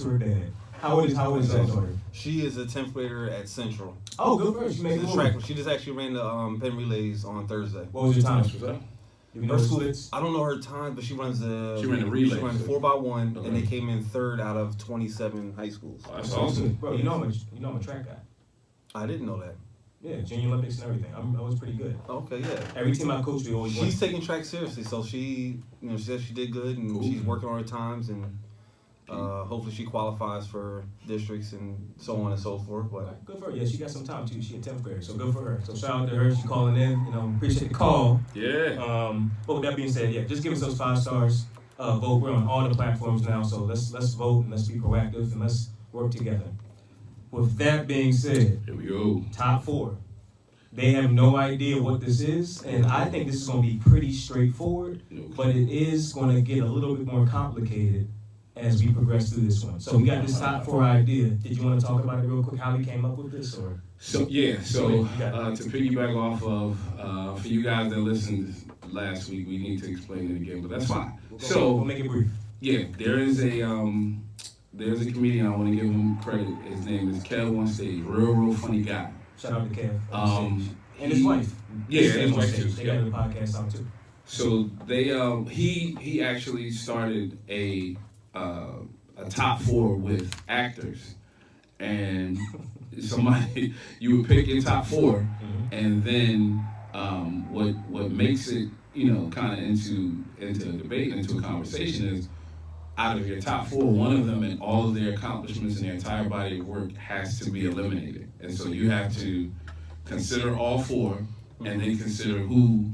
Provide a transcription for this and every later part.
to her dad. How old is that daughter? She is a 10th grader at Central. Oh, good for her. She made the track. She just actually ran the Penn Relays on Thursday. What was your time? You know I don't know her time, but she ran the relays. She ran 4x1, and they came in 3rd out of 27 high schools. Oh, that's awesome. Bro, you know I'm a track guy. I didn't know that. Yeah, Junior Olympics and everything. I was pretty good. Okay, yeah. Every team I coached, we always won. She's taking track seriously, so she said she did good, and she's working on her times, and hopefully she qualifies for districts and so on and so forth. But good for her. Yeah, she got some time too. She in 10th grade, so good for her. So shout out to her. She calling in. Appreciate the call. Yeah. But with that being said, yeah, just give us those 5 stars. Vote. We're on all the platforms now, so let's vote and let's be proactive and let's work together. With that being said, here we go. Top 4. They have no idea what this is, and I think this is going to be pretty straightforward, but it is going to get a little bit more complicated as we progress through this one. So we got this top 4 idea. Did you want to talk about it real quick, how we came up with this? Or to piggyback off of, for you guys that listened last week, we need to explain it again, but that's fine. We'll make it brief. Yeah, there's a comedian, I want to give him credit. His name is Kev on stage. Real funny guy. Shout out to Kev. And his wife. Yeah, his wife too. They got the podcast out too. So they he actually started a top 4 with actors, and somebody you would pick your top 4, and then what makes it kind of into a debate, into a conversation is, out of your top 4, one of them and all of their accomplishments and their entire body of work has to be eliminated. And so you have to consider all 4 and then consider who,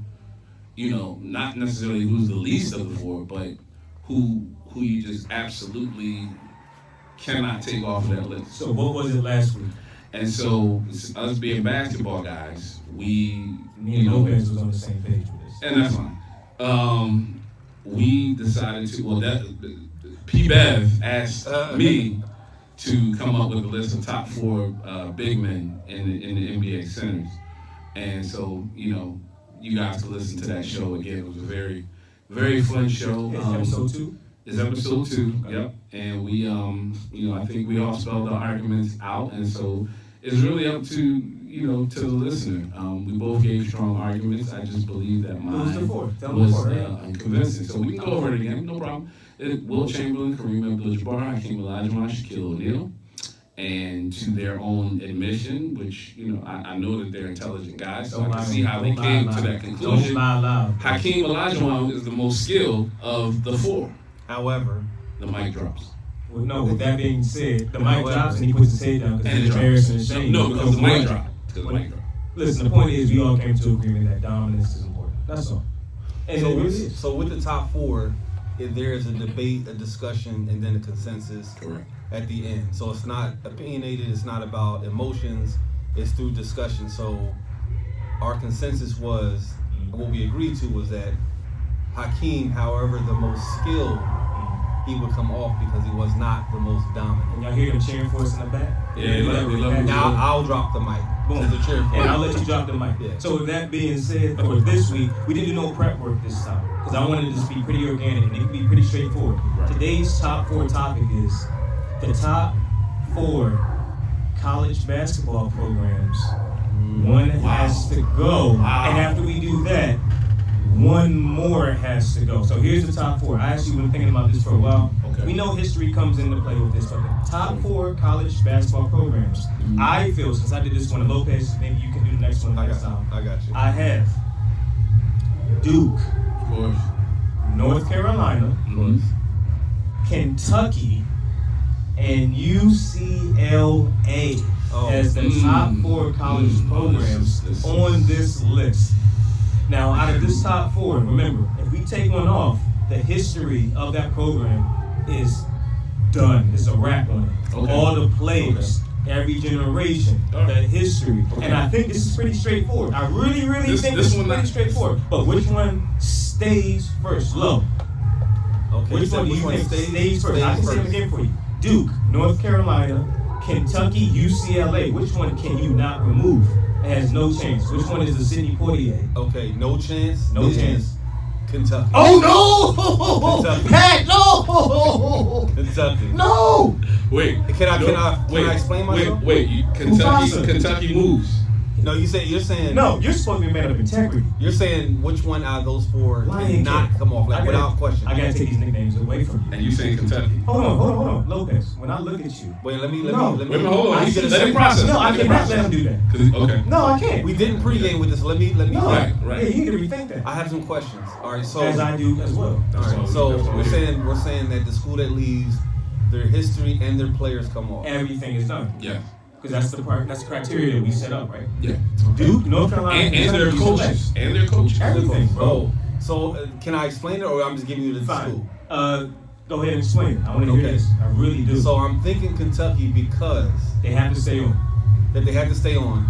not necessarily who's the least of the 4, but who you just absolutely cannot take off of that list. So what was it last week? And so us being basketball guys, me and Lopez was on the same page with this. And that's fine. We decided to, P-Bev asked me to come up with a list of top 4 big men in the NBA centers. And so, you guys can listen to that show again. It was a very, very fun show. It's episode 2? It's episode 2, yep. And we, I think we all spelled our arguments out. And so it's really up to, to the listener. We both gave strong arguments. I just believe that mine was unconvincing. So we can go over it again, no problem. Will Chamberlain, Kareem Abdul-Jabbar, Hakeem Olajuwon, Shaquille O'Neal, and to their own admission, which I know that they're intelligent guys, so I can see how they came to that conclusion. Hakeem Olajuwon is the most skilled of the 4. However, the mic drops. Well, no, with that being said, the mic drops and he puts his head down because it's embarrassing and shame. No, because the mic dropped. Listen, the point is we all came to agreement that dominance is important. That's all. And so with the top 4, there is a debate, a discussion, and then a consensus at the end. So it's not opinionated, it's not about emotions, it's through discussion. So our consensus was, what we agreed to was that Hakeem, however the most skilled, he would come off because he was not the most dominant. And y'all hear them cheering for us in the back? Yeah, they love it. Now I'll drop the mic. Boom. And I'll let you drop the mic. Yeah. So with that being said, for this week, we didn't do no prep work this time because I wanted this to be pretty organic and it could be pretty straightforward. Right. Today's top 4 topic is the top 4 college basketball programs. One has to go. Wow. And after we do that, one more has to go. So here's the top 4. I actually been thinking about this for a while. Okay. We know history comes into play with this, but the top 4 college basketball programs, I feel, since I did this one, Lopez, maybe you can do the next one next time. I got you. I have Duke, of course, North Carolina, of course, Kentucky, and UCLA as the top 4 college programs on this list. Now, out of this top 4, remember, if we take one off, the history of that program is done. It's a wrap on it. Okay. All the players, every generation, the history. Okay. And I think this is pretty straightforward. I really think this is pretty straightforward. But which one stays first? Low. Okay. Which one do you think stays first? I can say it again for you. Duke, North Carolina, Kentucky, UCLA. Which one can you not remove? It has no chance. Which one is the Sidney Poitier? Okay, no chance. No chance. Kentucky. Oh no! Kentucky. Pat, no! Kentucky. No! Wait. Can I explain myself? Wait. Kentucky moves. No, you're saying. No, you're supposed to be a man of integrity. You're saying which one out of those four Lion cannot King. come off without question. I gotta take these nicknames away from you. And you saying Kentucky? Hold on, Lopez. When I look at you, Wait, let me. Wait, hold on. Let him process. No, I cannot let him do that. Okay. No, I can't. We didn't pregame with this. Let me. No, Right. Yeah, you need to rethink that. I have some questions. All right, so As I do as well. All right, so we're saying that the school that leaves, their history and their players come off. Everything is done. Yeah. Because that's the criteria that we set up, right? Yeah. Duke, North Carolina, And their coaches. And their coaches. Everything, bro. Oh, so can I explain it, or I'm just giving you the Fine. school? Go ahead and explain it. I want to hear this. I really do. So I'm thinking Kentucky because they have to stay on. that they had to stay on.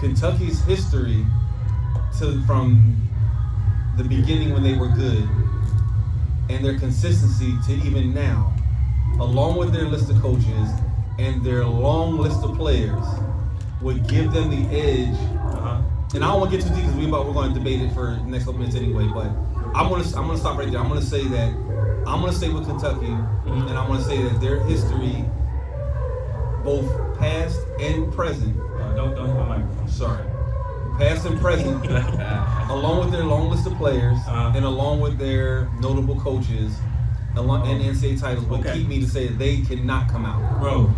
Kentucky's history from the beginning when they were good, and their consistency to even now, along with their list of coaches and their long list of players, would give them the edge. And I don't want to get too deep because we're going to debate it for the next couple minutes anyway. But I'm going to stop right there. I'm going to say that I'm going to stay with Kentucky, and I'm going to say that their history, both past and present. Don't hit my microphone. Sorry. Past and present, along with their long list of players, and along with their notable coaches, and NCAA titles, would keep me to say that they cannot come out. Bro,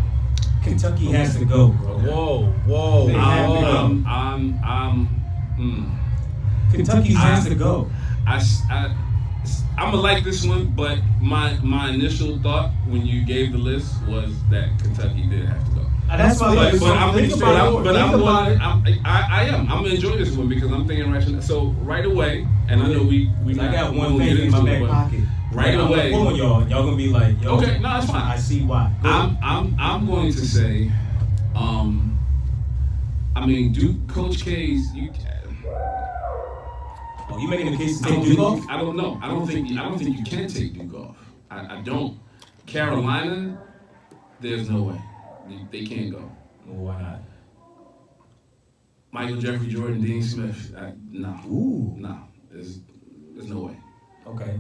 Kentucky has to go, bro. Whoa. Kentucky has to go. I'm gonna like this one, but my initial thought when you gave the list was that Kentucky did have to go. That's why. I'm gonna enjoy this one because I'm thinking rational. So right away, and I know we I got one thing in my back pocket. Right away, I'm pulling y'all. Y'all gonna be like, yo, okay, no, that's fine. I see why. I'm going to say, I mean, Coach K's. You making the case to take Duke off? I don't know. I don't think you can take Duke off. I don't. Carolina, there's no way. They can't go. Well, why not? Michael Jeffrey Jordan, Dean Smith. No. No. There's no way. Okay.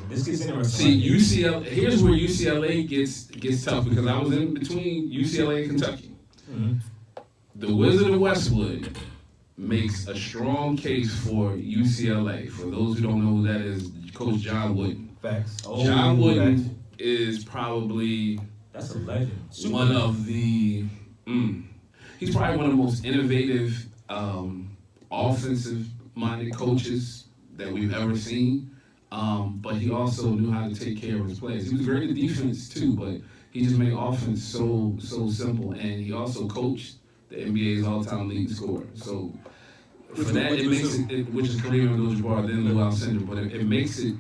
This gets interesting. See, UCLA. Here's where UCLA gets tough because I was in between UCLA and Kentucky. Mm-hmm. The Wizard of Westwood makes a strong case for UCLA. For those who don't know who that is, Coach John Wooden. Facts. John Wooden is probably that's a legend. One of the he's probably one of the most innovative offensive-minded coaches that we've ever seen. But he also knew how to take care of his players. He was great at defense too, but he just made offense so simple. And he also coached the NBA's all-time leading scorer. So for that, it makes it, which is Kareem Abdul-Jabbar, then Lou Alcindor, but it makes it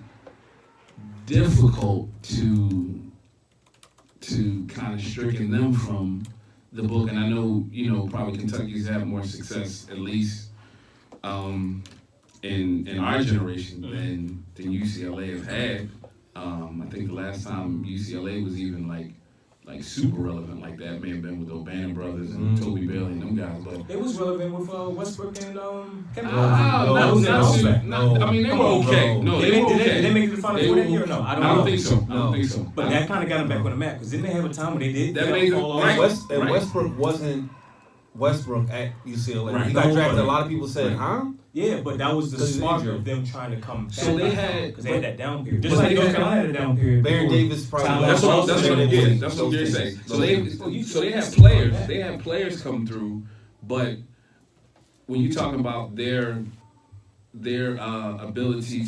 difficult to kind of stricken them from the book. And I know, probably Kentucky's had more success, at least in our generation, than UCLA have had. I think the last time UCLA was even like super relevant like that may have been with the O'Bannon brothers and Toby Bailey and them guys. But it was relevant with Westbrook and Kevin. I mean, they were okay. No, they were okay. Did they make it to the Final Four that year or no? I don't think so. I don't think so. But that kind of got them back on the map because didn't they have a time where they did that made fall off? And Westbrook wasn't Westbrook at UCLA. Right. He got drafted. A lot of people said, huh? Yeah, but that was the spark of them trying to come back. So they had because they had that down period. Just like North Carolina had a down period. Baron Davis probably. That's what they're saying. So they had players. They had players come through, but when you talk about their ability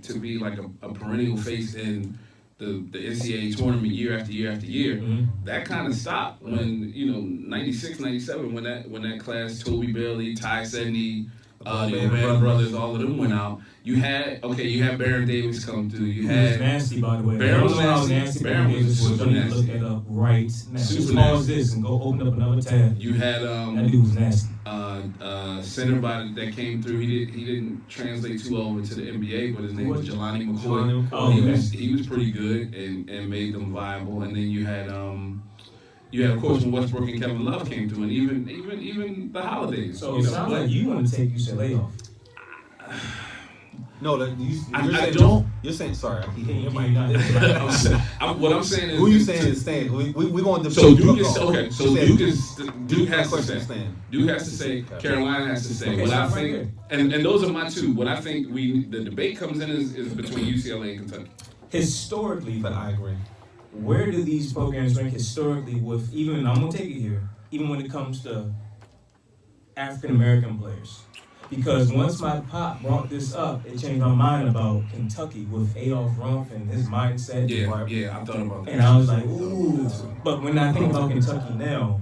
to be like a perennial face in the NCAA tournament year after year after year, that kind of stopped when 96, 97 when that class, Toby Bailey, Ty Sedney, the O'Bannon brothers, all of them went out. You had Baron Davis come through. You had was nasty, by the way. Baron was nasty. Baron was super nasty. Look that up right now. Super as small as this and go open up another tab. You had that dude was nasty. Center that came through. He didn't translate too well into the NBA, but his name was Jelani McCoy. He was pretty good and made them viable. And then you had of course when Westbrook and Kevin Love came through, and even the Holidays. So it sounds like you want to take UCLA off. No, I don't. You're saying sorry. I keep hitting Can you not- What I'm saying is, who you saying is staying? We going to so Duke is okay. So Duke has to question stay. Duke has to stay. Carolina has to stay. Okay, What so I right think, here. and those are my two. What I think the debate comes in is between UCLA and Kentucky. Historically, But I agree. where do these programs rank historically with even, I'm going to take it here, even when it comes to African American players? Because once my pop brought this up, it changed my mind about Kentucky with Adolph Rumpf and his mindset. Yeah, I thought about that. And I was like, ooh. But when I think about Kentucky now,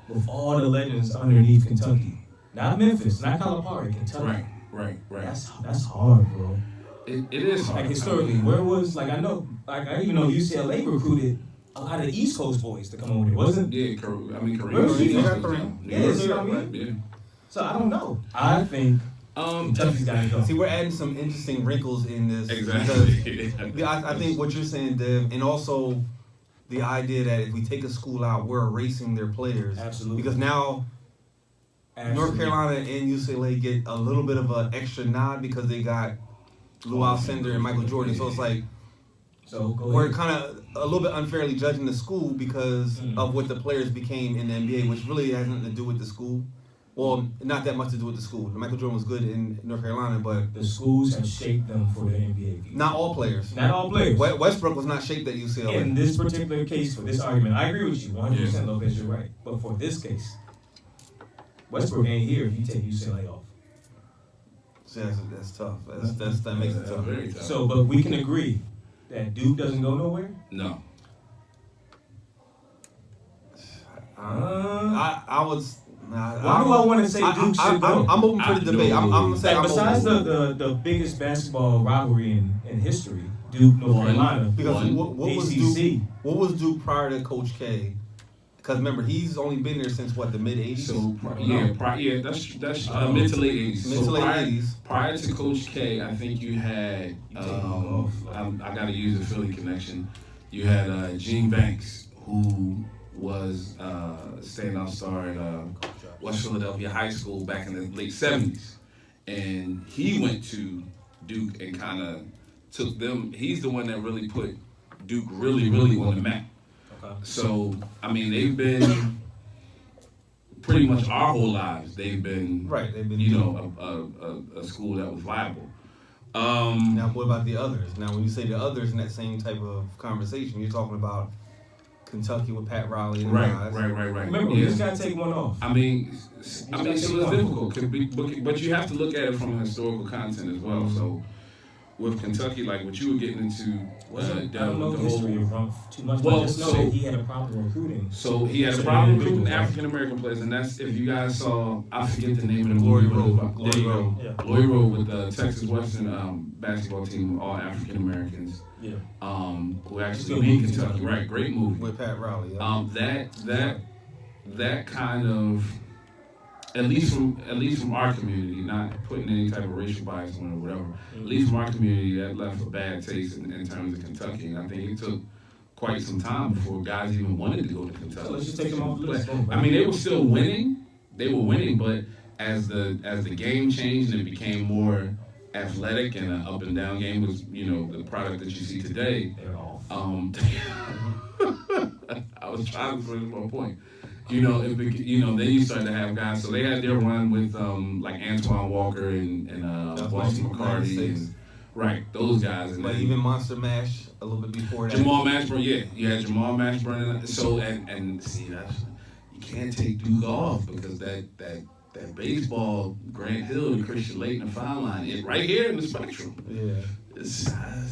with all the legends underneath Kentucky, not Memphis, not Calipari, Kentucky. Right. That's hard, bro. It is hard. Like historically, where was I know, I even know UCLA recruited a lot of the East Coast boys to come over there, wasn't? Yeah, Kareem. Where was he from? Kareem. Yeah, see what I mean? Yeah. So I don't know. I think Kentucky's got to go. See, we're adding some interesting wrinkles in this. Exactly. Because I think what you're saying, Dev, and also the idea that if we take a school out, we're erasing their players. Absolutely. Because now North Carolina and UCLA get a little bit of an extra nod because they got Lou Alcindor and Michael Jordan. So it's like we're kind of a little bit unfairly judging the school because of what the players became in the NBA, which really has nothing to do with the school. Well, not that much to do with the school. Michael Jordan was good in North Carolina, but the schools have shaped them for the NBA. Not all players. Not all players. Westbrook was not shaped at UCLA. In this particular case, for this argument, I agree with you 100%, Lopez, you're right. But for this case, Westbrook ain't here if you take UCLA off. So that's tough. That makes it tough. Very tough. So, but we can agree that Duke doesn't go nowhere? No. I was. Why do I want to say Duke should go? I'm open for the debate. I'm gonna say like, besides the biggest basketball rivalry in history, Duke, North Carolina, because what was ACC. Duke prior to Coach K? Because remember, he's only been there since what, the mid '80s. So that's mid to late '80s. Mid to late '80s. Prior to Coach K, I think you had I got to use a Philly connection. You had Gene Banks, who was standout star at West Philadelphia High School back in the late '70s, and he went to Duke and kind of took them. He's the one that really put Duke really on the map. So, I mean, they've been pretty much our whole lives. They've been a school that was viable. Now, what about the others? Now, when you say the others in that same type of conversation, you're talking about Kentucky with Pat Riley and guys. Right. Remember, we just gotta take one off. I mean, so it's difficult, but you have to look at it from a historical content as well. So, with Kentucky, like what you were getting into, I don't know the history of Rumpf too much, but well, just know that he had a problem recruiting. So he had a problem recruiting African American players, and that's if you guys saw, I forget the name of the movie. Glory Road. Yeah. Glory Road with the Texas Western basketball team, all African Americans. Yeah. Who actually beat Kentucky. Right, great movie. With Pat Riley. Yeah. That kind of, at least from our community, not putting any type of racial bias on it or whatever, at least from our community, that left a bad taste in terms of Kentucky. And I think it took quite some time before guys even wanted to go to Kentucky. So let's just take them off the list. I mean, they were still winning. They were winning, but as the game changed and it became more athletic and an up and down game was, the product that you see today. They're off. I was trying to finish my point. Then you started to have guys. So they had their run with like Antoine Walker and Boston McCarty and right, those guys. And like even Monster Mash a little bit before that. Jamal Mashburn, you had Jamal Mashburn. So and see that's you can't take Duke off because that baseball Grant Hill and Christian Lake in the foul line right here in the spectrum. Yeah, it's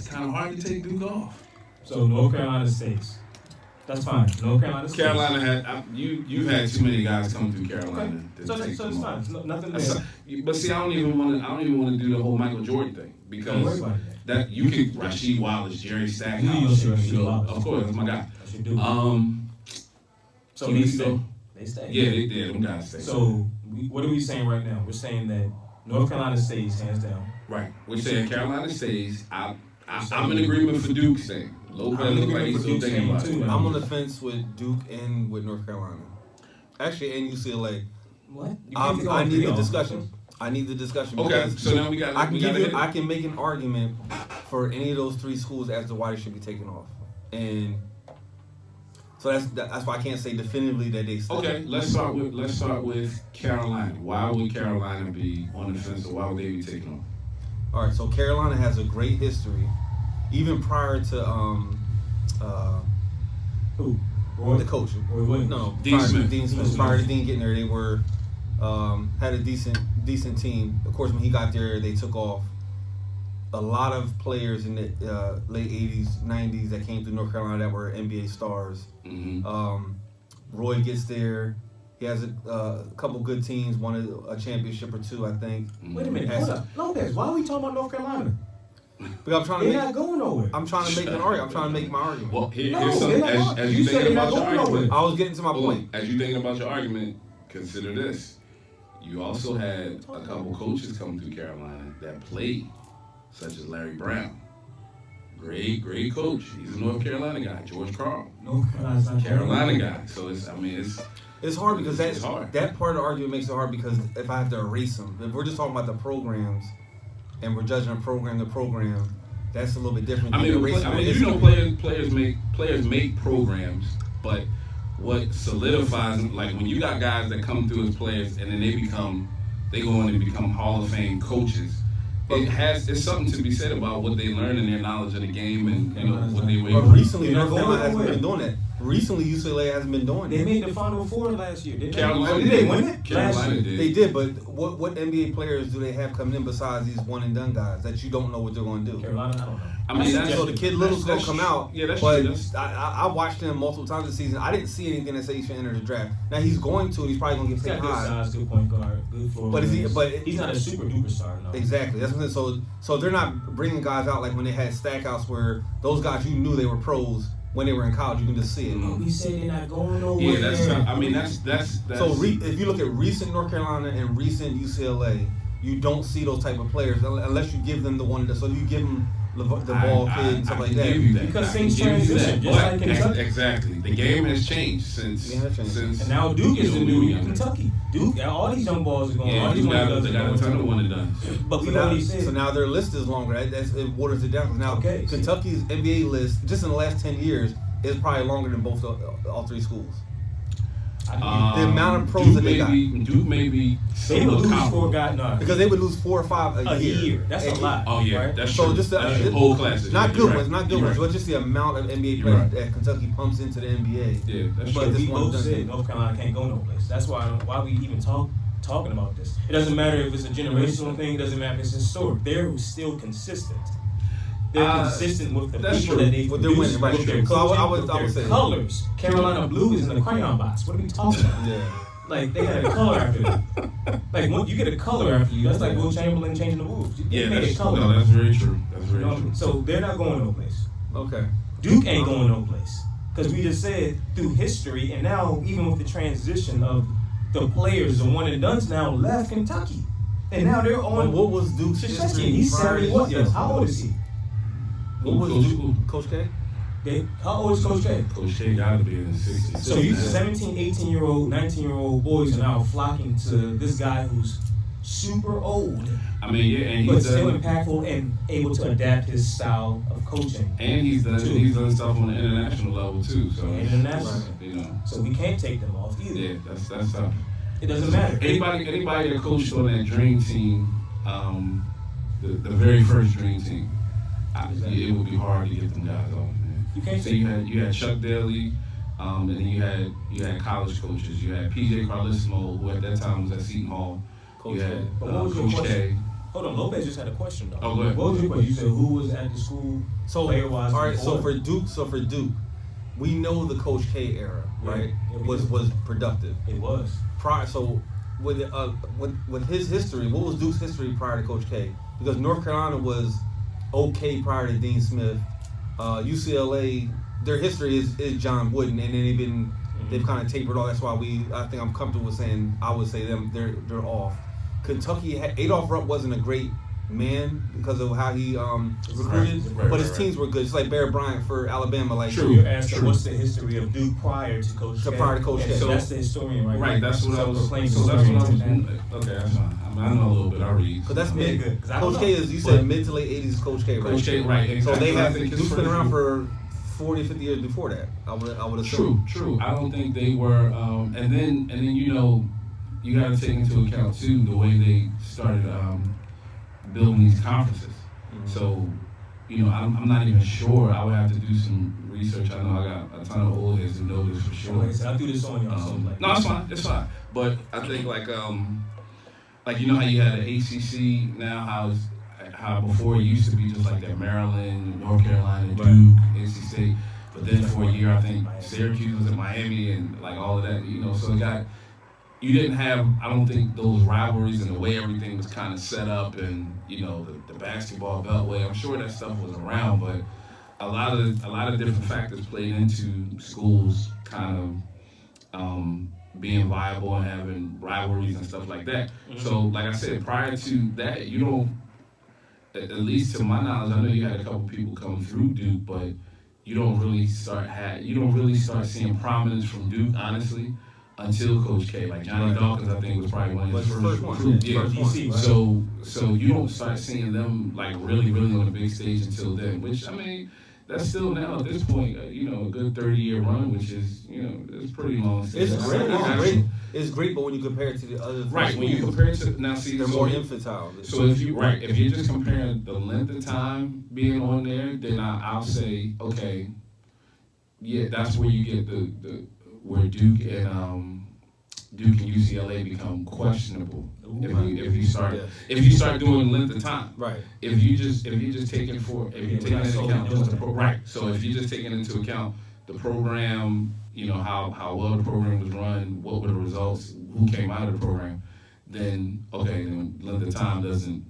kind of hard to take Duke off. So North Carolina stays. That's fine. North Carolina stays. Carolina had you've had too many guys come through Carolina. Okay. So it's fine. It's nothing there. But see, I don't even want to do the whole Michael Jordan thing because that you can Rasheed Wallace, Jerry Stackhouse. Of course, that's my guy. So they stay. They stay. Yeah, they did. Them guys stay. So what are we saying right now? We're saying that North Carolina stays hands down. Right. We're saying Carolina stays. I'm in agreement for Duke staying. Lopez looks like he's still thinking about it. I'm on the fence with Duke and with North Carolina. Actually, and UCLA. What? I need the discussion. I need the discussion. Okay, so now we got. I can make an argument for any of those three schools as to why they should be taken off, and so that's why I can't say definitively that they. Okay, let's start with Carolina. Why would Carolina be on the fence, or why would they be taken off? All right, so Carolina has a great history, even prior to who? Roy? The coach. No, Dean Smith. Dean Smith. Prior to Dean getting there, they were had a decent team. Of course, when he got there, they took off. A lot of players in the late 80s, 90s that came through North Carolina that were NBA stars. Mm-hmm. Roy gets there. He has a couple good teams, won a championship or two, I think. Wait a minute, hold up. Lopez, why are we talking about North Carolina? Because They're not going nowhere. I'm trying to make an argument. I'm trying to make my argument. Well, here's something. As you thinking about your argument, I was getting to my point. As you thinking about your argument, consider this. You also had a couple coaches come through Carolina that played, such as Larry Brown. Great coach. He's a North Carolina guy. George Carl. North Carolina's not Carolina guy. So it's hard because it's hard. That part of the argument makes it hard because if I have to erase them, if we're just talking about the programs and we're judging a program to program, that's a little bit different. Players make programs, but what solidifies them, like when you got guys that come through as players and then they go on and become Hall of Fame coaches. It's something to be said about what they learn in their knowledge of the game and what they were. But recently, North Carolina hasn't been doing that. Recently, UCLA hasn't been doing that. They made the Final Four last year. Did they win it? Carolina did. They did, but what NBA players do they have coming in besides these one and done guys that you don't know what they're going to do? Carolina, I don't know. I mean, so the kid Little's going to come out. Yeah, that's but true. I watched him multiple times this season. I didn't see anything that said he should enter the draft. Now he's going to, and he's probably going to get paid high. He's got good size, good point guard, good floor. But he's not a super duper star, no. Exactly. That's what I'm saying. So they're not bringing guys out like when they had Stackhouse, where those guys you knew they were pros when they were in college. You can just see it. We said they're not going nowhere. Yeah, that's. So if you look at recent North Carolina and recent UCLA, you don't see those type of players unless you give them the one. So you give them the ball kid and stuff like that. Because things transition, just like Kentucky. Exactly. The game has changed since. And now Duke is the new Kentucky. Duke, all these young balls are going. Yeah, they got a ton of one and done. But we already said. So now their list is longer. It waters it down. Now Kentucky's NBA list, just in the last 10 years, is probably longer than all three schools. The amount of pros Duke that they got. Duke maybe they would lose 4 guys. Because they would lose 4 or 5 a year. That's a lot. Oh yeah, right? that's so true. Just that's whole classes. Not good ones, but just the amount of NBA players that Kentucky pumps into the NBA. Yeah, that's but true. we both said North Carolina can't go no place. That's why we even talking about this. It doesn't matter if it's a generational thing. It doesn't matter if it's historic. They're still consistent. They're consistent with the people that they produce, winning, right? with their So I with would say colors. Carolina blue is in the crayon box. What are we talking about? Yeah. Like they had a color after them. Like when you get a color after you, that's like Will Chamberlain changing the Wolves. They made a color. No, that's very true. That's very true. So they're not going no place. Okay. Duke ain't going no place because we just said through history, and now even with the transition of the players, the one and dones now left Kentucky, and now they're on. What was Duke's history? He's 71 years. How old is he? What was Duke? Coach K? How old is Coach K? Coach K got to be in his 60s. So you 17, 18-year-old, 19-year-old boys are now flocking to this guy who's super old. I mean, yeah, and but still impactful and able to adapt his style of coaching. And he's done stuff on the international level too. So So we can't take them off either. Yeah, that's tough. It doesn't matter. Anybody that coached on that dream team, the very first dream team, it would be hard to get them guys off, man. You can't. So you had Chuck Daly, and then you had college coaches. You had PJ Carlissimo, who at that time was at Seton Hall. Coach you had Coach K. Hold on, Lopez just had a question though. Oh, go ahead. What was your question? You said who was at the school player-wise? All right, so for Duke, we know the Coach K era, right? Was productive. It was. With his history, what was Duke's history prior to Coach K? Because North Carolina was okay prior to Dean Smith. UCLA, their history is John Wooden, and then they've kind of tapered off. That's why I think I'm comfortable with saying I would say they're off. Kentucky Adolph Rupp wasn't a great man because of how he recruited, but his teams were good. Just like Barry Bryant for Alabama. Like True. You're asking what's the history of Duke prior to Coach K? Prior to Coach K. So that's the historian right Right, now. that's what I was playing. so that's what I was okay, that's fine. I mean, I know a little bit, I read. Because that's mid. good. Coach K is, you said mid to late 80s Coach K, right? Coach K, right, exactly. So they have, I think Duke's been around for 40, 50 years before that. I would assume. True. I don't think they were, and then you know, you got to take into account too the way they started building these conferences. Mm-hmm. So, you know, I'm not even sure. I would have to do some research. I know I got a ton of old heads who know this for sure. Like I said, I'll do this on y'all. No, it's fine. But I think like you know how you had the ACC now, how before it used to be just like that Maryland, North Carolina, Duke, NC State. But then for a year, I think Syracuse was in Miami and like all of that, you know, so you didn't have, I don't think, those rivalries and the way everything was kind of set up and, you know, the basketball beltway. I'm sure that stuff was around, but a lot of different factors played into schools kind of being viable and having rivalries and stuff like that. Mm-hmm. So, like I said, prior to that, you don't, at least to my knowledge, I know you had a couple people come through Duke, but you don't really start seeing prominence from Duke, honestly, until Coach K. Like Johnny Dawkins, I think was probably one of his first recruits. Yeah. So you don't start seeing them like really on the big stage until then. Which I mean, that's still now at this point, you know, a good 30-year run, which is, you know, it's pretty long. It's great. It's great, but when you compare it to the other, right? When you compare it to now, see, they're more infantile. So if you're just comparing the length of time being on there, then I'll say, okay, yeah, that's where you get the where Duke and UCLA become questionable. If you start doing length of time, right? If you just take into account just the right. So if you just taking into account the program, you know how well the program was run, what were the results, who came out of the program, then length of time doesn't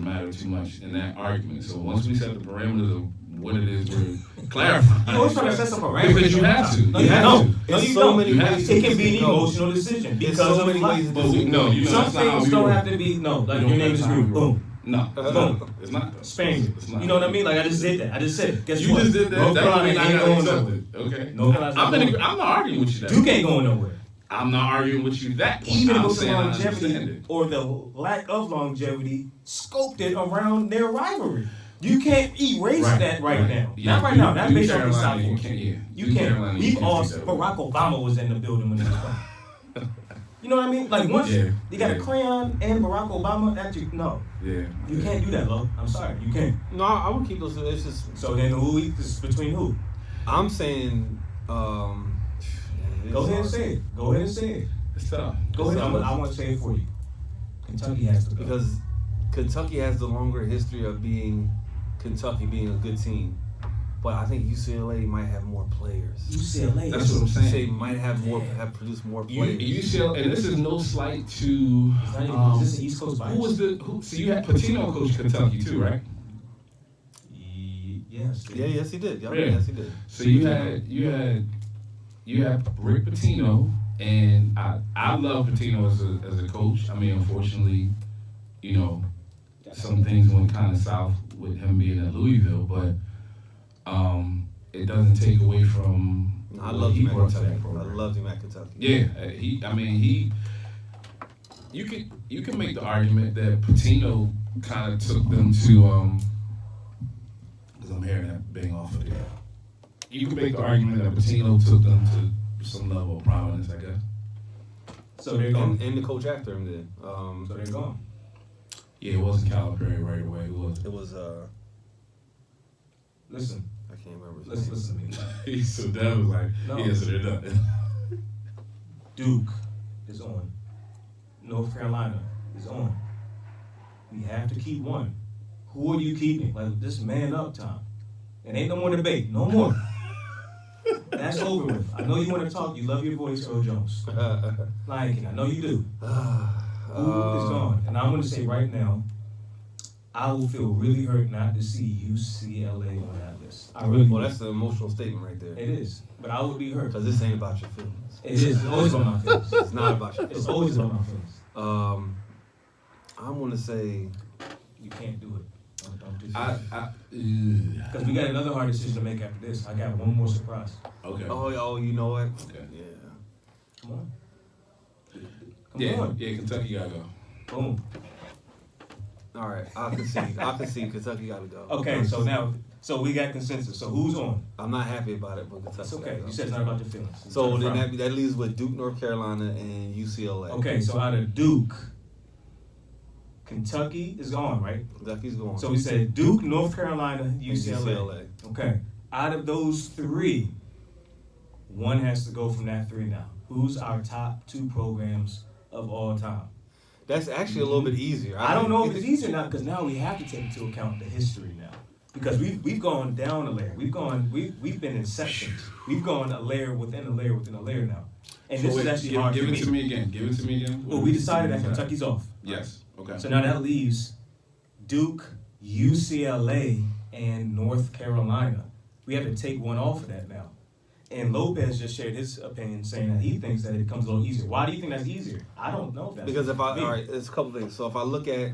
matter too much in that argument. So once we set the parameters of what it is we're clarifying. You always trying to set some parameters. Because you have to. No, you don't. It can be an No. emotional decision because so of many ways. some things don't have to be like your name is Ruth. Boom. No, boom. It's not. Spain. You know what I mean? Like I just did that. I just said it. Guess you what? just did that. North Carolina That ain't going means nowhere. Okay. North Carolina's I'm not arguing with you that. Duke ain't going nowhere. I'm not arguing with you that point. Even I'm with the saying longevity or the lack of longevity, scoped it around their rivalry. You can't erase that right now. Yeah, Not right now. Not based off the South You Force. can't. Yeah. You can't. We've all. Barack Obama was in the building when it was done. You know what I mean? Like once you got a crayon and Barack Obama at you, no. Yeah. You can't do that, Lo. I'm sorry, you can't. No, I would keep those. It's just. So then it's between who? I'm saying. Go ahead and say it. Go ahead and say it. It's tough. Go ahead. I want to say it for you. Kentucky has to go. Because Kentucky has the longer history of Kentucky being a good team. But I think UCLA might have more players. UCLA. That's what I'm saying. They might have produced more players. UCLA, and this is no slight to. Is this an East Coast bias? So you had Patino coach Kentucky too, right? Yes. Yeah, yes he did. Yeah. Yes he did. So you had Rick Pitino, and I love Pitino as a coach. I mean, unfortunately, you know, some things went kind of south with him being at Louisville, but it doesn't take away from. I loved him at Kentucky. I loved him at Kentucky. Yeah, you can make the argument that Pitino kind of took them to because I'm hearing that bang off of there. You can make the argument that Pitino took them to some level of prominence, I guess. So they're gone. And the coach after him did. So they're gone. Yeah, it wasn't Calipari right away. Who was it? It was Listen. I can't remember. Listen to me. So that was like, yeah, so they're done. Duke is on. North Carolina is on. We have to keep one. Who are you keeping? Like this man up, Tom. It ain't no more debate. No more. That's over with. I know you want to talk. You love your voice, Earl Jones. Lion King. I know you do. Who is gone? And I'm going to say right now, I will feel really hurt not to see UCLA on that list. I really Well, that's an emotional statement right there. It is. But I would be hurt. Because this ain't about your feelings. It is. It's always about my feelings. It's not about your feelings. It's always about my feelings. I'm going to say You can't do it. Don't do I because we got another hard decision to make after this. I got one more surprise. okay. Oh, you know what? Okay. Yeah. Come on. Yeah, Kentucky gotta go. Boom. All right, I concede. Kentucky got to go. Okay, so we got consensus. So who's on? I'm not happy about it, but Kentucky. It's okay. gotta go. You said it's not about your feelings. So then that leaves with Duke, North Carolina, and UCLA. Okay, so out of Duke, Kentucky is gone, right? Kentucky's going. So we said Duke, North Carolina, UCLA. UCLA. Okay. Out of those three, one has to go from that three now. Who's our top two programs of all time? That's actually a little bit easier. I don't know if it's easier now because now we have to take into account the history now. Because we've gone down a layer. We've been in sections. We've gone a layer within a layer within a layer now. And this is actually hard give for it to me again. Give it to me again. Well, we decided that Kentucky's off. Yes. Okay. So now that leaves Duke, UCLA, and North Carolina. We have to take one off of that now. And Lopez just shared his opinion saying that he thinks that it becomes a little easier. Why do you think that's easier? I don't know if that's Because me. all right, there's a couple things. So if I look at,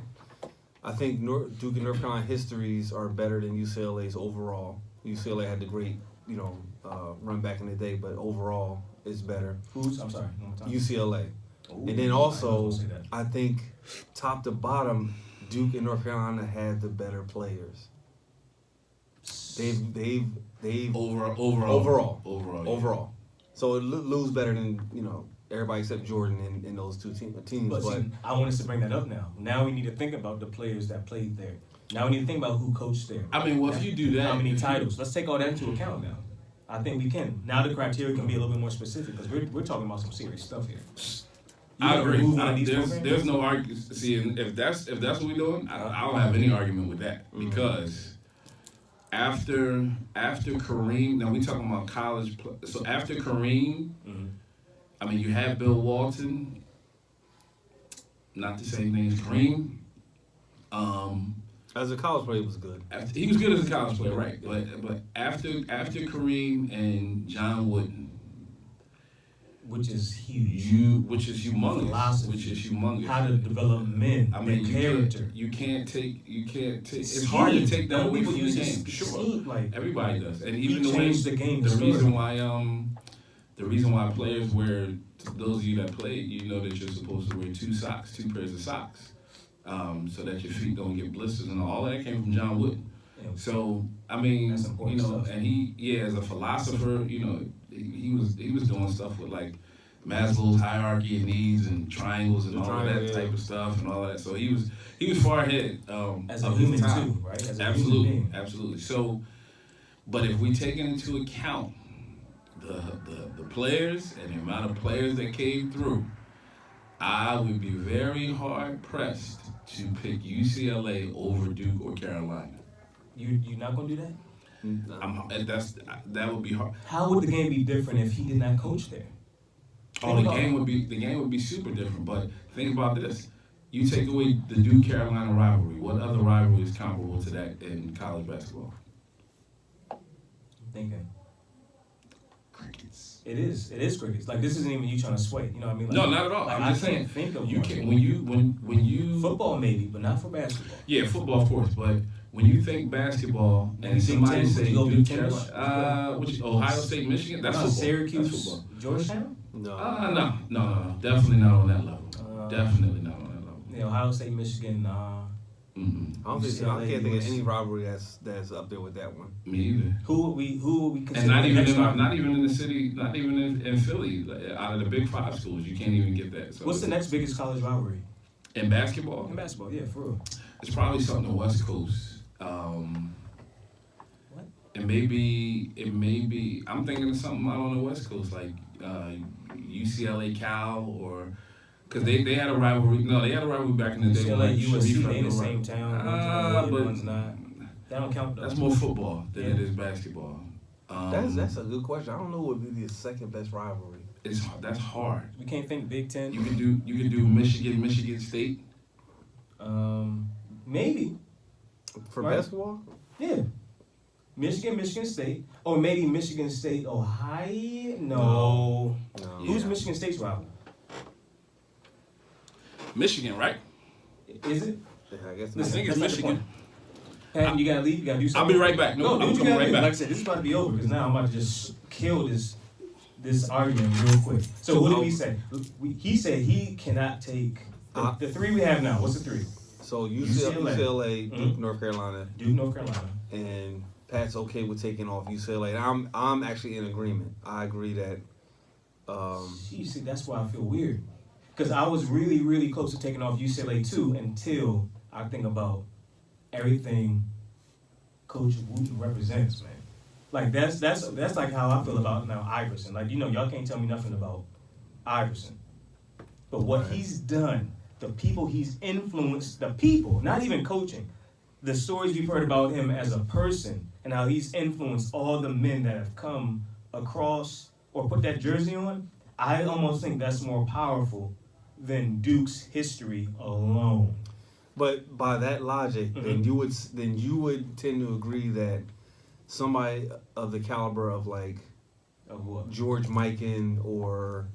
I think Duke and North Carolina histories are better than UCLA's overall. UCLA had the great, run back in the day, but overall it's better. I'm sorry. One more time. UCLA. Ooh, And then I also, was gonna say that. I think top to bottom, Duke and North Carolina had the better players. They've overall. So it lose better than everybody except Jordan in those two teams. But see, I want us to bring that up now. Now we need to think about the players that played there. Now we need to think about who coached there. I mean, well, if you do that, how many titles? Let's take all that into account now. I think we can. Now the criteria can be a little bit more specific because we're talking about some serious stuff here. I agree. There's There's no argument. See, if that's what we're doing, I don't have any argument with that because after Kareem, now we talking about college. So after Kareem, I mean you have Bill Walton, not the same thing as Kareem. As a college player, he was good. He was good as a college player, right? But after Kareem and John Wooden. Which is huge. Which is humongous. Philosophy. Which is humongous. How to develop men. I mean, character. You can't take. It's hard to take that away from the game. Sure, like everybody does, and even the way the game. The reason why players wear, those of you that play, you know that you're supposed to wear two pairs of socks, so that your feet don't get blisters, and all that came from John Wooden. Yeah. So I mean, stuff. And he, as a philosopher, he was doing stuff with like Maslow's hierarchy of needs and triangles and all of that type of stuff and all that. So he was far ahead as a human too, right? As absolutely. So, but if we take into account the players and the amount of players that came through, I would be very hard pressed to pick UCLA over Duke or Carolina. You're not gonna do that? No. That would be hard. How would the game be different if he did not coach there? The game would be super different. But think about this: you take away the Duke Carolina rivalry. What other rivalry is comparable to that in college basketball? I'm thinking. Crickets. It is crickets. Like this isn't even you trying to sway. You know what I mean? Like, no, not at all. Like, I'm just saying. Think of you can when you football maybe, but not for basketball. Yeah, football of course, but. When you think basketball and somebody say Duke Carolina, Ohio State, Michigan, that's football. Syracuse, that's football. Georgetown? No. Definitely not on that level. Definitely not on that level. Yeah, Ohio State, Michigan. I don't think so. I can't think of any rivalry that's up there with that one. Me either. Who would we consider? And not even in the city, not even in Philly. Out of the Big Five schools, you can't even get that. So what's the next biggest college rivalry? In basketball? In basketball, yeah, for real. It's probably something on the West Coast. What? It may be. I'm thinking of something out on the West Coast, like UCLA, Cal, or because they had a rivalry. No, they had a rivalry back in the day. UCLA, USC, they in the same town. But one's not. That don't count though. That's more football than it is basketball. That's a good question. I don't know what would be the second best rivalry. That's hard. We can't think Big Ten. You can do Michigan State. Maybe. For basketball? Yeah. Michigan State. Or maybe Michigan State, Ohio? No. Who's Michigan State's rival? Michigan, right? Is it? I guess I think it's Michigan. Patton, you gotta leave. You gotta do something. I'll be right back. No, I'm coming right back. Like I said, this is about to be over because now I'm about to just kill this argument real quick. So what did we say? He said he cannot take the three we have now. What's the three? So UCLA, Duke, Mm-hmm. North Carolina. Duke, North Carolina. And Pat's okay with taking off UCLA. I'm actually in agreement. I agree that. See, that's why I feel weird. Because I was really, really close to taking off UCLA too until I think about everything Coach Wooten represents, man. Like that's like how I feel about now Iverson. Like, y'all can't tell me nothing about Iverson. But what he's done, the people he's influenced, the people, not even coaching, the stories we've heard about him as a person and how he's influenced all the men that have come across or put that jersey on, I almost think that's more powerful than Duke's history alone. But by that logic, then you would tend to agree that somebody of the caliber of like George Mikan or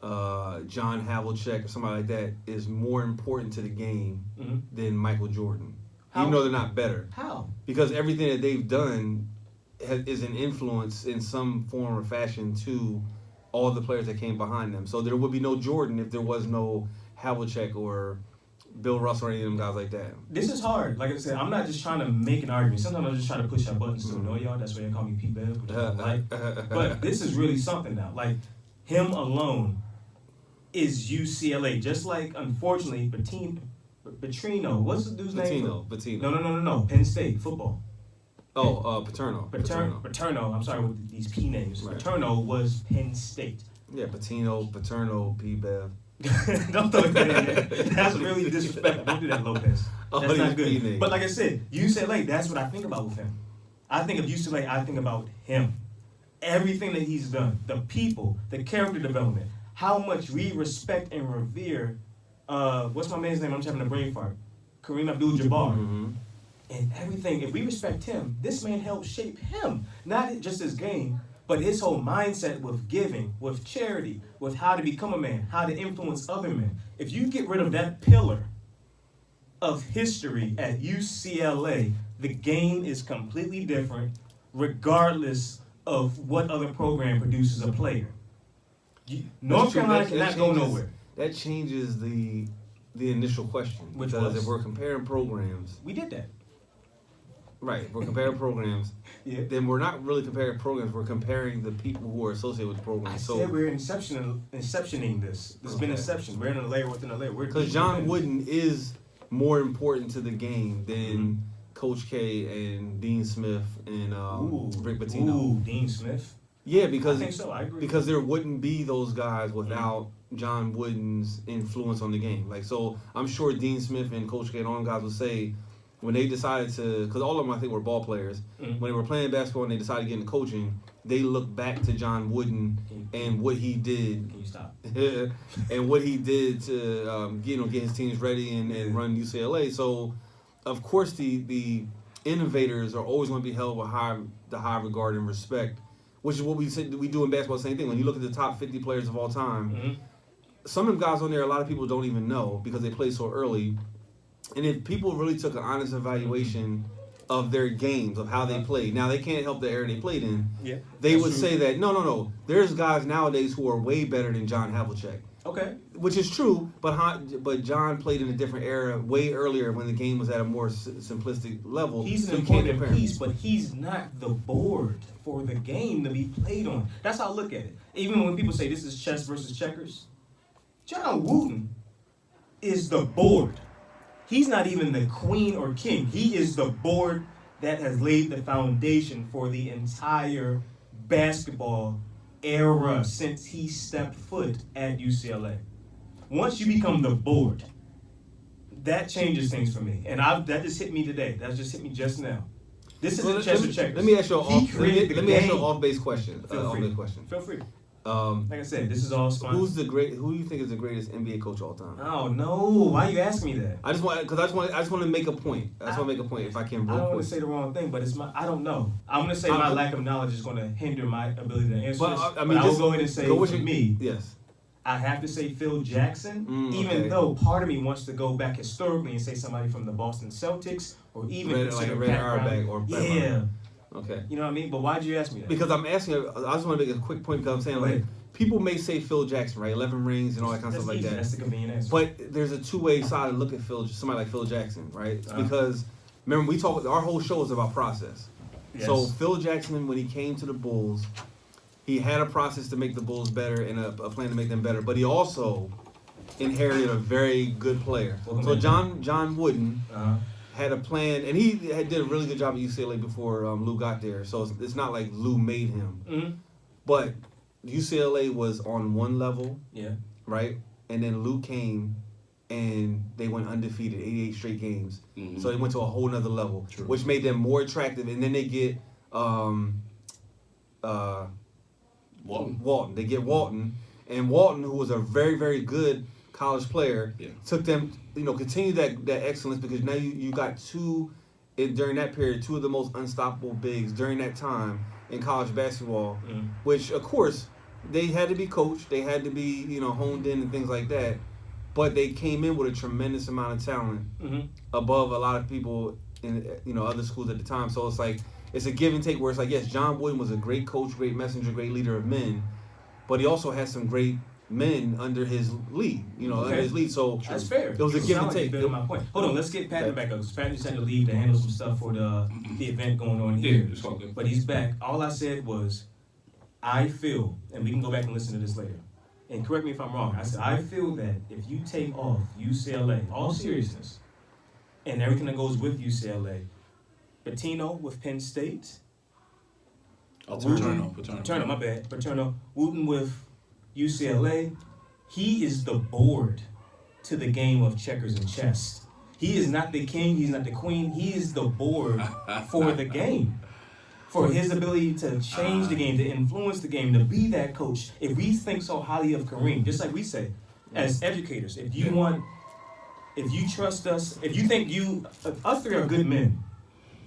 John Havlicek or somebody like that is more important to the game than Michael Jordan. How? Even though they're not better. How? Because everything that they've done is an influence in some form or fashion to all the players that came behind them. So there would be no Jordan if there was no Havlicek or Bill Russell or any of them guys like that. This is hard. Like I said, I'm not just trying to make an argument. Sometimes I'm just trying to push our buttons to annoy y'all. That's why they call me Pete Bev, which I don't like. But this is really something now. Like, him alone is UCLA. Just like, unfortunately, Petrino. What's the dude's name? Patino. No. Penn State football. Paterno. Paterno. I'm sorry with these P names. Right. Paterno was Penn State. Yeah, Paterno, P. Bev. Don't throw that in there. That's really disrespectful. Don't do that, Lopez. That's not good. But like I said, UCLA, that's what I think about with him. I think of UCLA, I think about him. Everything that he's done, the people, the character development, how much we respect and revere, what's my man's name? I'm just having a brain fart. Kareem Abdul-Jabbar. And everything, if we respect him, this man helped shape him. Not just his game, but his whole mindset with giving, with charity, with how to become a man, how to influence other men. If you get rid of that pillar of history at UCLA, the game is completely different, regardless of what other program produces a player. North Carolina cannot go nowhere. That changes the initial question. Because if we're comparing programs... We did that. Right, we're comparing programs. Then we're not really comparing programs. We're comparing the people who are associated with the program. I said we're inceptioning this. This has been inception. We're in a layer within a layer. Because John Wooden is more important to the game than Coach K and Dean Smith and Rick Pitino. Ooh, Dean Smith. Yeah, because I think so. I agree. Because there wouldn't be those guys without John Wooden's influence on the game. Like, so I'm sure Dean Smith and Coach K and all them guys would say, when they decided to, because all of them I think were ball players, when they were playing basketball and they decided to get into coaching, they looked back to John Wooden and what he did. Can you stop? And what he did to get his teams ready and run UCLA. So, of course, the innovators are always going to be held with high regard and respect, which is what we do in basketball. Same thing. When you look at the top 50 players of all time, some of them guys on there, a lot of people don't even know because they played so early. And if people really took an honest evaluation of their games, of how they played, now they can't help the era they played in, they would say that, no, there's guys nowadays who are way better than John Havlicek. Okay. Which is true, but John played in a different era way earlier when the game was at a more simplistic level. He's an important piece, but he's not the board for the game to be played on. That's how I look at it. Even when people say this is chess versus checkers, John Wooden is the board. He's not even the queen or king. He is the board that has laid the foundation for the entire basketball era since he stepped foot at UCLA. Once you become the board, that changes things for me. And that just hit me today. That just hit me just now. This isn't chess or checkers. Let me ask you an off-base question. Feel free. Like I said, this is all sponsored. Who do you think is the greatest NBA coach of all time? Oh no! Why you asking me that? I just want to make a point. I just want to make a point if I can. I don't want to say the wrong thing, but I don't know. I'm going to say my lack of knowledge is going to hinder my ability to answer this. I will go ahead and say for me, yes, I have to say Phil Jackson, even though part of me wants to go back historically and say somebody from the Boston Celtics or even like a Red Auerbach or yeah. Okay. You know what I mean? But why'd you ask me that? Because I'm asking. I just want to make a quick point because I'm saying like people may say Phil Jackson, right? 11 rings and all that kind of stuff like that. That's the convenient answer. But there's a two-way side to look at somebody like Phil Jackson, right? Because remember our whole show is about process. Yes. So Phil Jackson, when he came to the Bulls, he had a process to make the Bulls better and a plan to make them better. But he also inherited a very good player. So John Wooden had a plan, and he did a really good job at UCLA before Lou got there. So it's not like Lou made him. But UCLA was on one level, right? And then Lou came, and they went undefeated, 88 straight games. So they went to a whole nother level, which made them more attractive. And then they get Walton. They get Walton, and Walton, who was a very, very good college player, took them, continued that excellence because now you got during that period, two of the most unstoppable bigs during that time in college basketball, which of course they had to be coached, they had to be honed in and things like that, but they came in with a tremendous amount of talent above a lot of people in other schools at the time. So it's like it's a give and take where it's like, yes, John Wooden was a great coach, great messenger, great leader of men, but he also had some great men under his lead, under his lead. So that's fair. It was a give and take. My point. Hold on, let's get Patton back up. Patton just had to leave to handle some stuff for the event going on here. It's all good. But he's back. All I said was, I feel, and we can go back and listen to this later, and correct me if I'm wrong. I said, I feel that if you take off UCLA, all seriousness, and everything that goes with UCLA, Patino with Penn State. Paterno, my bad. Paterno. Wooten with UCLA. He is the board to the game of checkers and chess. He is not the king. He's not the queen. He is the board for the game. For his ability to change the game, to influence the game, to be that coach. If we think so highly of Kareem, just like we say, as educators, if you trust us, if you think us three are good men,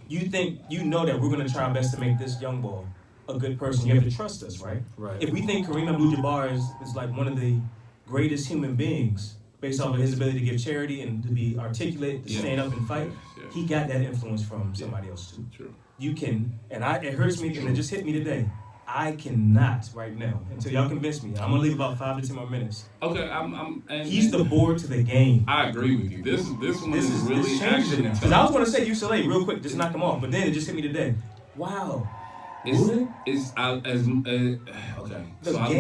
you think that we're going to try our best to make this young boy a good person. You have to trust us, right? Right. If we think Kareem Abdul-Jabbar is like one of the greatest human beings based off of his ability to give charity and to be articulate, to stand up and fight, he got that influence from somebody else too. True. You can, and it hurts me, and it just hit me today. I cannot right now until y'all convince me. I'm gonna leave about 5 to 10 more minutes. Okay, he's the board to the game. I agree with you. This one is really changing it. Because I was gonna say UCLA real quick, just knock them off, but then it just hit me today. Wow. Okay. So I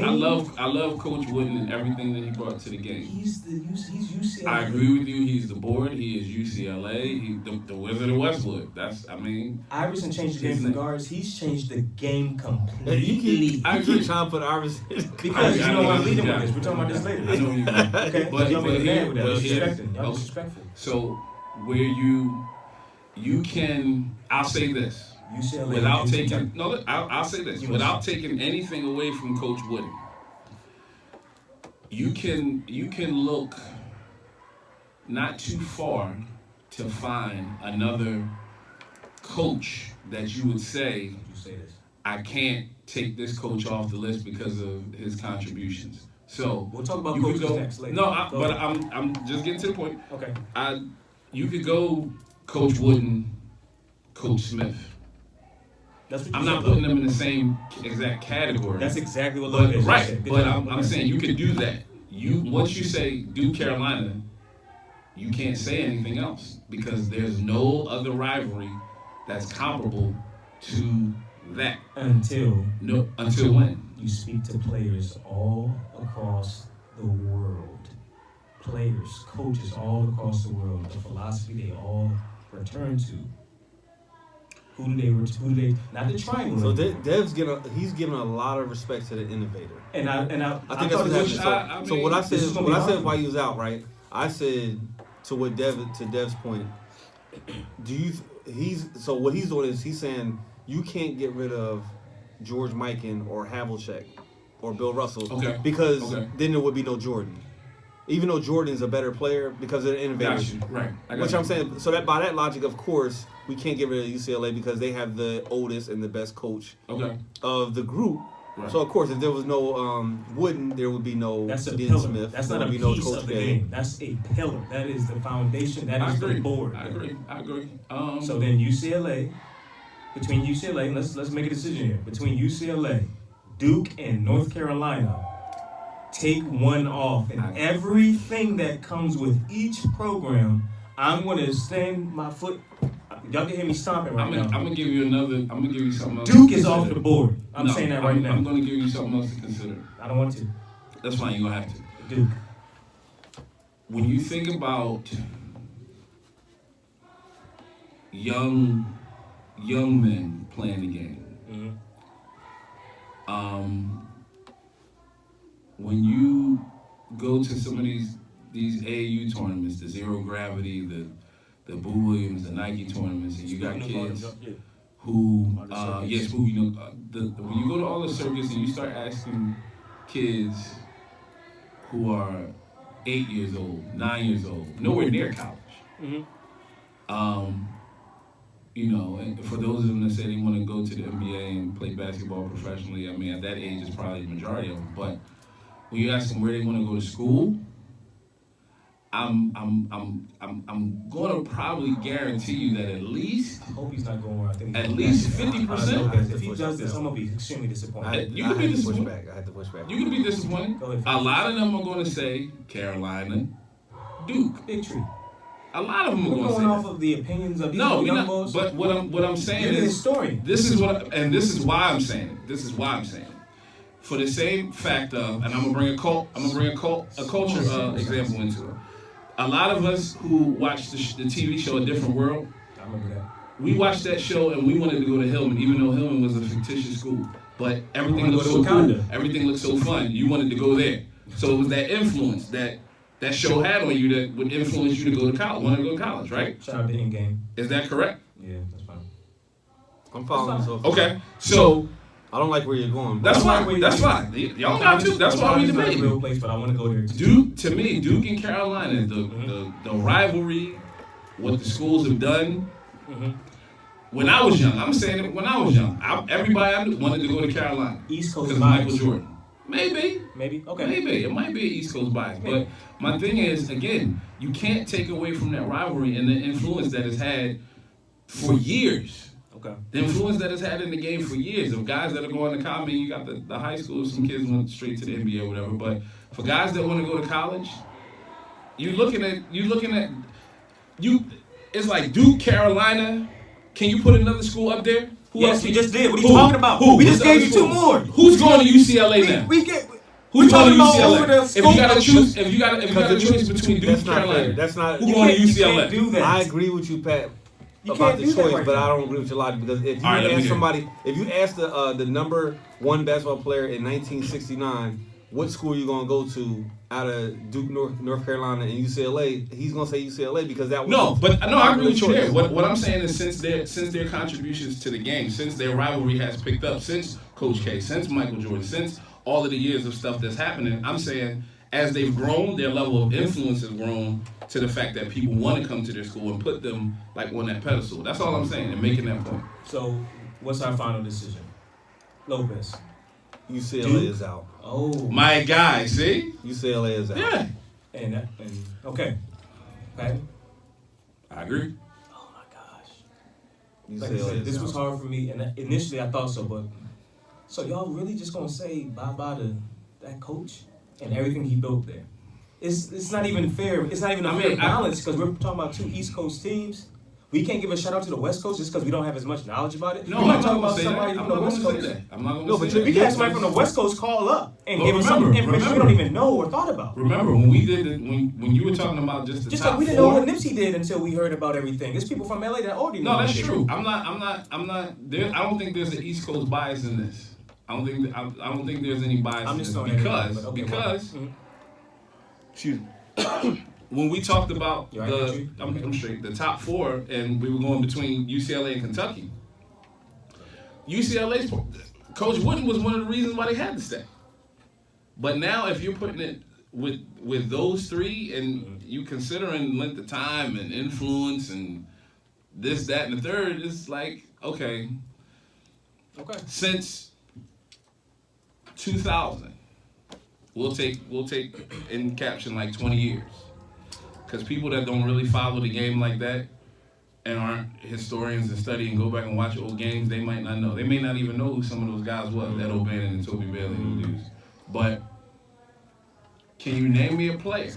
love Coach Wooden and everything that he brought to the game. He's UCLA. I agree with you. He's the board. He is UCLA. He's the Wizard of Westwood. Iverson changed the game for guards. He's changed the game completely. I keep trying to put Iverson because I'm leading with this. We're talking about this later. I know you. Okay, but y'all make mad with that. Y'all disrespectful. So where you can, I'll say this. UCLA without taking I'll say this without taking anything away from Coach Wooden, you can look not too far to find another coach that you would say I can't take this coach off the list because of his contributions. So we'll talk about coaches next later. I'm just getting to the point. Okay. You could go Coach Wooden, Coach Smith. I'm not putting them in the same exact category. That's exactly what Lopez said. Right, but I'm saying you could do that. Once you say Duke Carolina, you can't say anything else because there's no other rivalry that's comparable to that. Until when? You speak to players all across the world. Players, coaches all across the world. The philosophy they all return to. Who do they? Not the triangle. So Dev's giving a lot of respect to the innovator. And I think that's what's happening. So what I said while he was out, right? I said to Dev's point. What he's doing is he's saying you can't get rid of George Mikan or Havlicek or Bill Russell because then there would be no Jordan. Even though Jordan's a better player because of the innovators. Right. Which I'm saying, so that by that logic, of course, we can't get rid of UCLA because they have the oldest and the best coach of the group. Right. So of course, if there was no Wooden, there would be no That's a Ben pillar. Smith. That's there not a would be no piece Coach of the K. game. That's a pillar. That is the foundation. That is the board. I agree. So then UCLA, let's make a decision here. Between UCLA, Duke, and North Carolina, take one off. And everything that comes with each program, I'm going to stand my foot. Y'all can hear me stomping right now. I'm gonna give you something else. Duke is off the board. I'm saying that right now. I'm gonna give you something else to consider. I don't want to. That's fine. You're gonna have to. Duke. When you think about young men playing the game, when you go to some of these AAU tournaments, the Zero Gravity, the Boo Williams, the Nike tournaments, and you got kids who, when you go to all the circuits and you start asking kids who are 8 years old, 9 years old, nowhere near college, and for those of them that say they want to go to the NBA and play basketball professionally, I mean, at that age, it's probably the majority of them. But when you ask them where they want to go to school, I'm going to probably guarantee you that at least. I hope he's not going where I think. At least 50%. If he does this, I'm gonna be extremely disappointed. You can be disappointed. I had to push back. You can be disappointed. A lot of them are going to say Carolina, Duke, Big Tree. A lot of them are We're going to say going off that. of the opinions of these No, boys. but what I'm saying You're is the historian. this is why I'm saying it. This is why I'm saying it. For the same fact of, and I'm gonna bring a culture example into it. A lot of us who watch the TV show A Different World, I remember that. we watched that show and we wanted to go to Hillman, even though Hillman was a fictitious school. But everything looked so cool. Everything looked so fun. You wanted to go there. So it was that influence that show had on you that would influence you to go to college, want to go to college, right? Shout out to In-Game. Is that correct? Yeah, that's fine. I'm following so far. Okay, so I don't like where you're going. That's fine. That's fine. Y'all got to. That's why we debating. Real place, but I want to go there too. Duke and Carolina, the rivalry, what the schools have done. When I was young, I'm saying it. When I was young, everybody I knew wanted to go to Carolina. East Coast because Michael Jordan. Maybe. Okay. Maybe it might be an East Coast bias, but my thing is, again, you can't take away from that rivalry and the influence that it's had for years. Okay. The influence that it's had in the game for years of guys that are going to college. You got the high school, some kids went straight to the NBA or whatever. But for guys that want to go to college, you're looking at it's like Duke, Carolina. Can you put another school up there? Yes, we just did. What are you talking about? We just gave you two more. Who's going to UCLA now? Who's going to UCLA? If you got to choose between Duke and Carolina, that's not. Who's going to UCLA? You can't do that. I agree with you, Pat. You about the choice, right but now. I don't agree with your logic because if you ask the number one basketball player in 1969, what school are you gonna go to out of Duke, North Carolina, and UCLA? He's gonna say UCLA because that was I agree with you there. What I'm saying is since their contributions to the game, since their rivalry has picked up, since Coach K, since Michael Jordan, since all of the years of stuff that's happening, I'm saying as they've grown, their level of influence has grown to the fact that people want to come to their school and put them like on that pedestal. That's all I'm saying and making that point. So, what's our final decision? Lopez. UCLA Duke? is out. Oh, My guy, see? UCLA is out. Yeah. and okay, Patton. I agree. Oh my gosh. UCLA Like I said, is this out. was hard for me, and initially I thought so, but so y'all really just gonna say bye to that coach and everything he built there? It's not even fair. It's not even a fair balance because we're talking about two East Coast teams. We can't give a shout out to the West Coast just because we don't have as much knowledge about it. No, we're I'm not talking not about somebody going from the to West say Coast. that. I'm not going No, to but say We that. can have somebody from the West Coast call up and But give us some remember, information we don't even know or thought about. Remember when we did it, when you were talking about just the Just top like we didn't know four. what Nipsey did until we heard about everything. There's people from LA that already know. No, that's that shit. true. I'm not. There, I don't think there's an East Coast bias in this. I don't think there's any bias I'm in just this throwing it out, but because okay, excuse me. When we talked about You all right, Richie? I'm straight, the top four, and we were going between UCLA and Kentucky. UCLA's Coach Wooden was one of the reasons why they had to stay. But now, if you're putting it with those three, and you considering length of time and influence and this, that, and the third, it's like okay. Okay. Since 2000. We'll take in caption like 20 years. Because people that don't really follow the game like that and aren't historians and study and go back and watch old games, they might not know. They may not even know who some of those guys was, Ed O'Bannon and Toby Bailey and those dudes. But can you name me a player?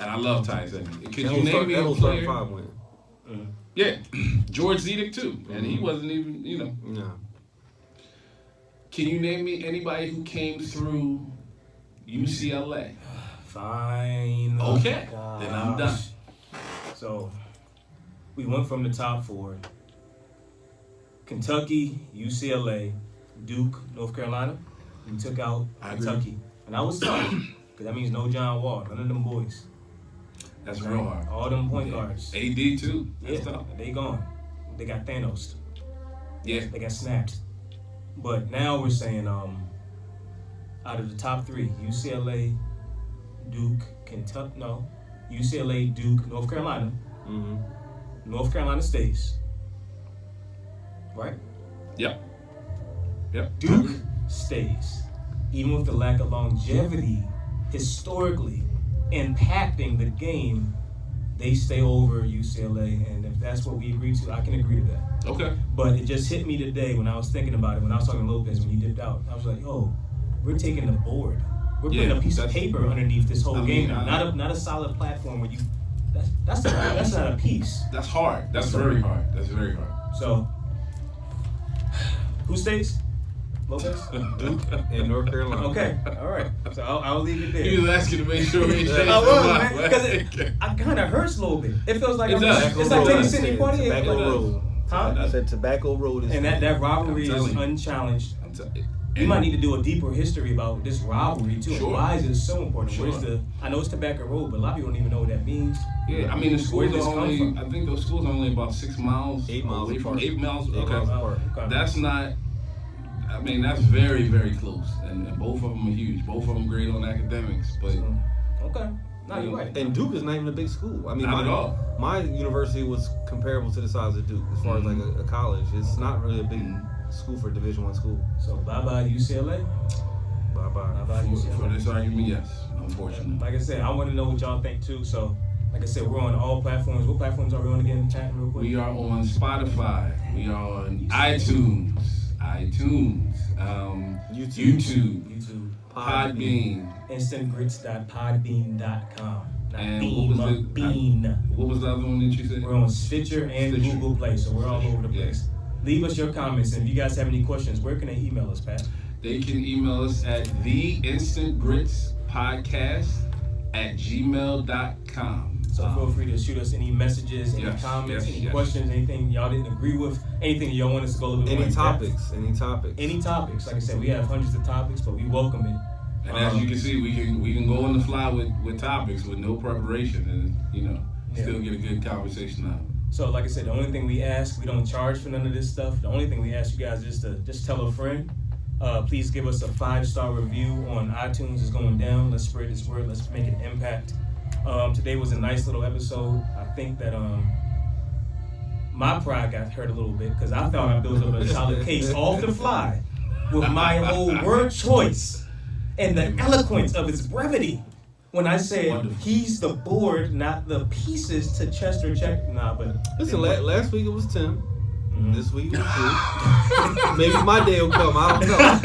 And I love Tyus Edney. Could you name me a player? Yeah, George Zedek too, and he wasn't even, No. Can you name me anybody who came through UCLA? Fine. Okay, Gosh. then I'm done. So, we went from the top 4. Kentucky, UCLA, Duke, North Carolina. We took out Kentucky. And I was tough, because that means no John Wall, none of them boys. That's real hard. All them point guards. AD too. That's tough. They gone. They got Thanos. Yeah. They got snapped. But now we're saying, out of the top 3, UCLA, Duke, Kentucky, UCLA, Duke, North Carolina. Mm-hmm. North Carolina stays. Right? Yep. Duke stays. Even with the lack of longevity, historically, impacting the game, they stay over UCLA. And if that's what we agree to, I can agree to that. Okay. But it just hit me today when I was thinking about it, when I was talking to Lopez, when he dipped out. I was like, we're taking the board. We're putting a piece of paper underneath this whole game. Not a solid platform where you. That's not a piece. That's hard. That's very hard. So, who stays? Lopez? Duke and North Carolina. Okay, all right. So I'll leave it there. He was asking to make sure we I was, man, because I kind of hurts a little bit. It feels like it's like taking Sidney Poitier. Tobacco Road. Huh? I said Tobacco Road is. And that rivalry is unchallenged. You might need to do a deeper history about this rivalry too. Sure. Why is it so important? Sure. I know it's Tobacco Road, but a lot of people don't even know what that means. Yeah, I mean, the schools Where are only, I think those schools are only about 6 miles 8 miles away from apart. 8 miles. 8 Okay. miles apart. That's not, I mean, that's very, very close. And both of them are huge. Both of them great on academics. But Okay. No, you're right. And Duke is not even a big school. I mean, not at all. My university was comparable to the size of Duke as far as like a college. It's not really a big school for Division I school. So bye-bye UCLA. Bye-bye. Bye-bye UCLA. For this argument, yes, unfortunately. Like I said, I want to know what y'all think too. So, like I said, we're on all platforms. What platforms are we on again, Patton, real quick? We are on Spotify. We are on iTunes, YouTube, Podbean. instantgrits.podbean.com. And what was the other one that you said? We're on Stitcher and Google Play, so we're all over the place. Leave us your comments, and if you guys have any questions, where can they email us, Pat? They can email us at theinstantgritspodcast@gmail.com. So feel free to shoot us any messages, any comments, any questions, anything y'all didn't agree with, anything y'all want us to go a little bit more Any topics. Like I said, we have hundreds of topics, but we welcome it. And as you can see, we can go on the fly with topics with no preparation, and still get a good conversation out of it. So like I said, the only thing we ask, we don't charge for none of this stuff. The only thing we ask you guys is to just tell a friend. Please give us a 5-star review on iTunes. It's going down. Let's spread this word. Let's make an impact. Today was a nice little episode. I think that my pride got hurt a little bit because I thought I built up a solid case off the fly with my whole word choice and the eloquence of its brevity. When I said he's the board, not the pieces to Chester check. Nah, but listen, last week it was Tim. This week it was you. Maybe my day will come. I don't know.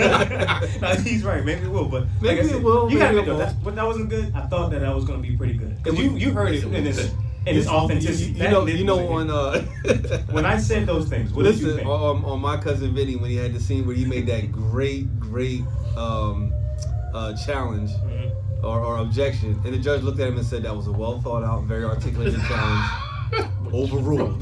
No, he's right. Maybe it will. But maybe like I said, it will. You gotta admit though, but that wasn't good. I thought that was going to be pretty good. Because you heard it in its authenticity. You know when when I said those things. What did you think? On My Cousin Vinny, when he had the scene where he made that great challenge. Or objection, and the judge looked at him and said that was a well thought out, very articulated challenge. Overruled.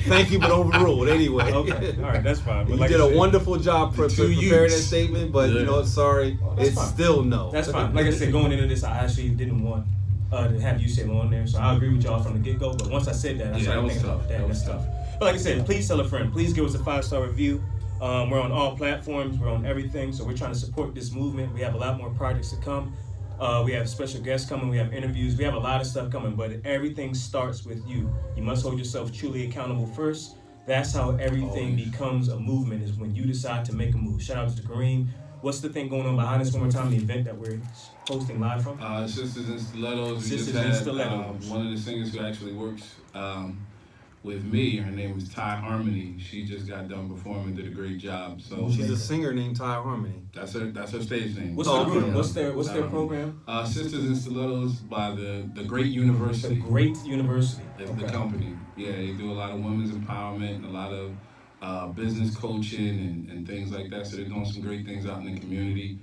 Thank you, but overruled anyway. Okay, all right, that's fine. But you did a wonderful job preparing that statement, but sorry, it's fine. Still no. That's fine. Like I said, going into this, I actually didn't want to have you say on there, so I agree with y'all from the get-go. But once I said that, I started thinking about that. That's tough. But like I said, please tell a friend. Please give us a 5-star review. We're on all platforms. We're on everything. So we're trying to support this movement. We have a lot more projects to come. We have special guests coming. We have interviews. We have a lot of stuff coming. But everything starts with you. You must hold yourself truly accountable first. That's how everything becomes a movement, is when you decide to make a move. Shout out to Kareem. What's the thing going on behind us one more time, the event that we're hosting live from? Sisters in Stilettos. Sisters we in just had Stilettos. one of the singers who actually works with me. Her name is Ty Harmony. She just got done performing, did a great job. So she's a singer named Ty Harmony. That's her stage name. What's the group? What's their program? Sisters in Stilettos by the Great University. The Great University. The company. Yeah, they do a lot of women's empowerment, a lot of business coaching and things like that. So they're doing some great things out in the community.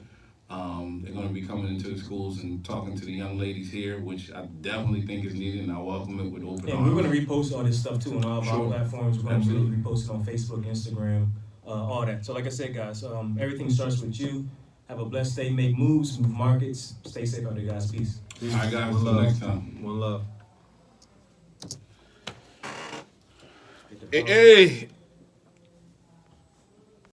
They're going to be coming into the schools and talking to the young ladies here, which I definitely think is needed, and I welcome it with open arms. And we're going to repost all this stuff too on all of our platforms. We're going to really repost it on Facebook, Instagram, all that. So like I said, guys, everything starts with you. Have a blessed day. Make moves, move markets. Stay safe out there, guys. Peace. All right, guys. Until next time. One love. Hey.